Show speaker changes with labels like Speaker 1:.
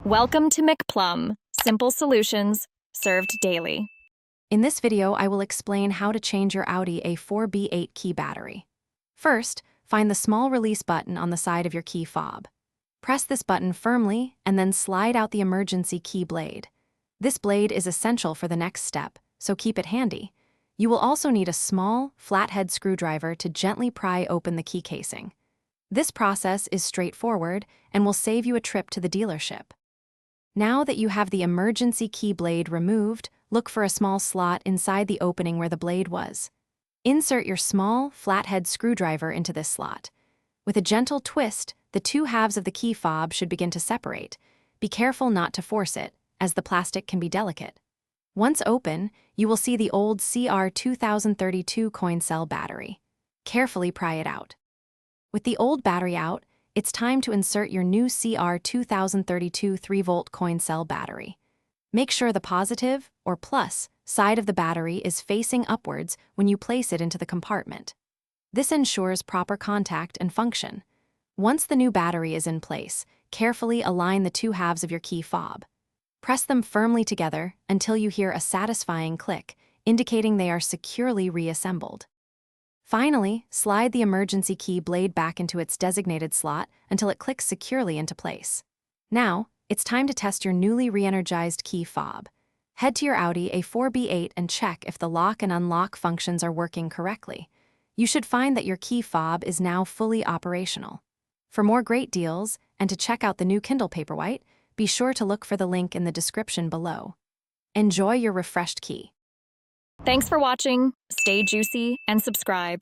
Speaker 1: Welcome to McPlum, simple solutions served daily.
Speaker 2: In this video, I will explain how to change your Audi A4 B8 key battery. First, find the small release button on the side of your key fob. Press this button firmly and then slide out the emergency key blade. This blade is essential for the next step, so keep it handy. You will also need a small, flathead screwdriver to gently pry open the key casing. This process is straightforward and will save you a trip to the dealership. Now that you have the emergency key blade removed, look for a small slot inside the opening where the blade was. Insert your small, flathead screwdriver into this slot. With a gentle twist, the two halves of the key fob should begin to separate. Be careful not to force it, as the plastic can be delicate. Once open, you will see the old CR 2032 coin cell battery. Carefully pry it out. With the old battery out, it's time to insert your new CR 2032 3-volt coin cell battery. Make sure the positive, or plus, side of the battery is facing upwards when you place it into the compartment. This ensures proper contact and function. Once the new battery is in place, carefully align the two halves of your key fob. Press them firmly together until you hear a satisfying click, indicating they are securely reassembled. Finally, slide the emergency key blade back into its designated slot until it clicks securely into place. Now, it's time to test your newly re-energized key fob. Head to your Audi A4 B8 and check if the lock and unlock functions are working correctly. You should find that your key fob is now fully operational. For more great deals and to check out the new Kindle Paperwhite, be sure to look for the link in the description below. Enjoy your refreshed key.
Speaker 1: Thanks for watching. Stay juicy and subscribe.